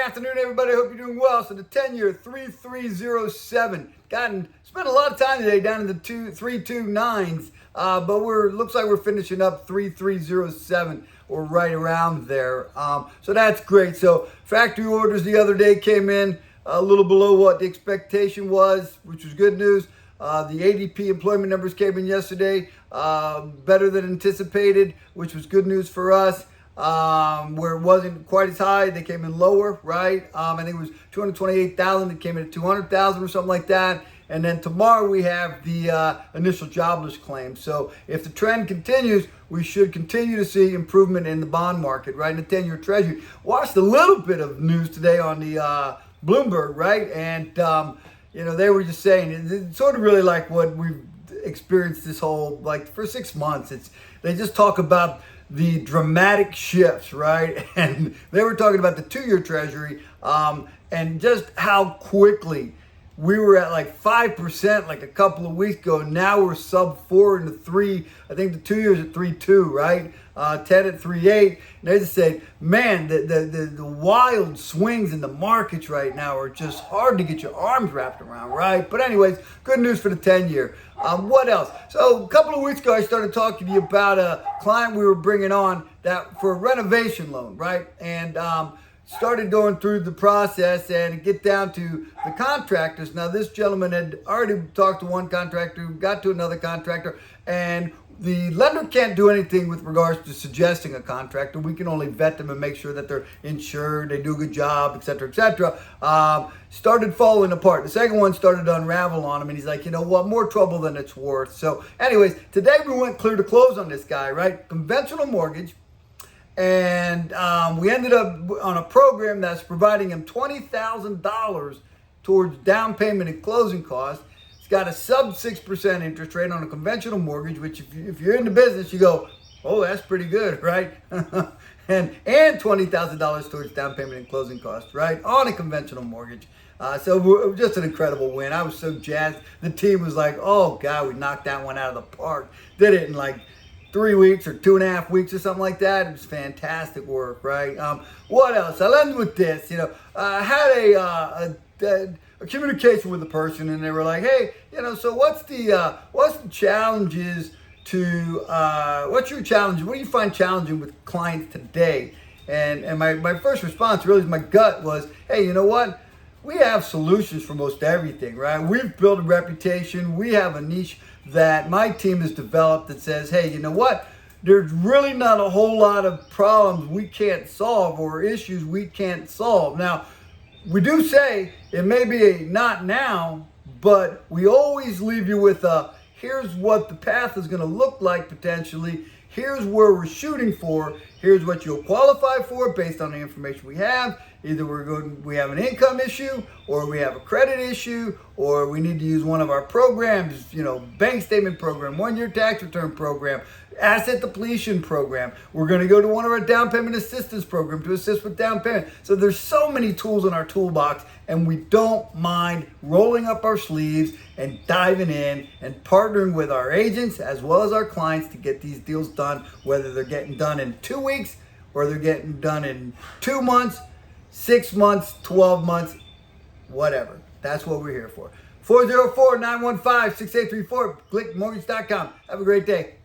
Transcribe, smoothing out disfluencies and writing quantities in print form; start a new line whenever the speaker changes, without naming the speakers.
afternoon, everybody. I hope you're doing well. So the 10-year 3307 spent a lot of time today down in the 329s, but looks like we're finishing up 3307 or right around there. So that's great. So factory orders the other day came in a little below what the expectation was, which was good news. The ADP employment numbers came in yesterday, better than anticipated, which was good news for us. Where it wasn't quite as high, they came in lower, right? I think it was 228,000. It came in at 200,000 or something like that. And then tomorrow we have the initial jobless claim. So if the trend continues, we should continue to see improvement in the bond market, right? In the 10-year Treasury. Watched a little bit of news today on the Bloomberg, right? And they were just saying it's sort of really like what we've experienced this whole, like, for 6 months. They just talk about the dramatic shifts, right? And they were talking about the 2-year Treasury and just how quickly we were at like 5% like a couple of weeks ago. Now we're sub 4 into 3. I think the 2 years at 3.2, right? 10 at 3.8. And they just said, man, the wild swings in the markets right now are just hard to get your arms wrapped around, right? But anyways, good news for the 10-year. What else? So a couple of weeks ago, I started talking to you about a client we were bringing on that for a renovation loan, right? And started going through the process and get down to the contractors. Now, this gentleman had already talked to one contractor, got to another contractor, and the lender can't do anything with regards to suggesting a contractor. We can only vet them and make sure that they're insured, they do a good job, et cetera, et cetera. Started falling apart. The second one started to unravel on him, and he's like, you know what, more trouble than it's worth. So anyways, today we went clear to close on this guy, right? Conventional mortgage. And we ended up on a program that's providing him $20,000 towards down payment and closing costs. It's got a sub 6% interest rate on a conventional mortgage, which if you're in the business, you go, oh, that's pretty good, right? and $20,000 towards down payment and closing costs, right, on a conventional mortgage. So just an incredible win. I was so jazzed. The team was like, oh, God, we knocked that one out of the park. Did it in like 3 weeks or 2.5 weeks or something like that. It was fantastic work, right? What else? I'll end with this. I had a communication with a person, and they were like, hey, so what's the challenges to, what's your challenge? What do you find challenging with clients today? And my first response, really, my gut was, hey, you know what? We have solutions for most everything, right? We've built a reputation. We have a niche that my team has developed that says, hey, you know what? There's really not a whole lot of problems we can't solve or issues we can't solve. Now, we do say it may be a not now, but we always leave you with a here's what the path is going to look like potentially. Here's where we're shooting for. Here's what you'll qualify for based on the information we have. Either we have an income issue, or we have a credit issue, or we need to use one of our programs, bank statement program, 1-year tax return program, asset depletion program. We're going to go to one of our down payment assistance program to assist with down payment. So there's so many tools in our toolbox, and we don't mind rolling up our sleeves and diving in and partnering with our agents as well as our clients to get these deals done, whether they're getting done in 2 weeks or they're getting done in 2 months, 6 months, 12 months, whatever. That's what we're here for. 404-915-6834, clickmortgage.com. Have a great day.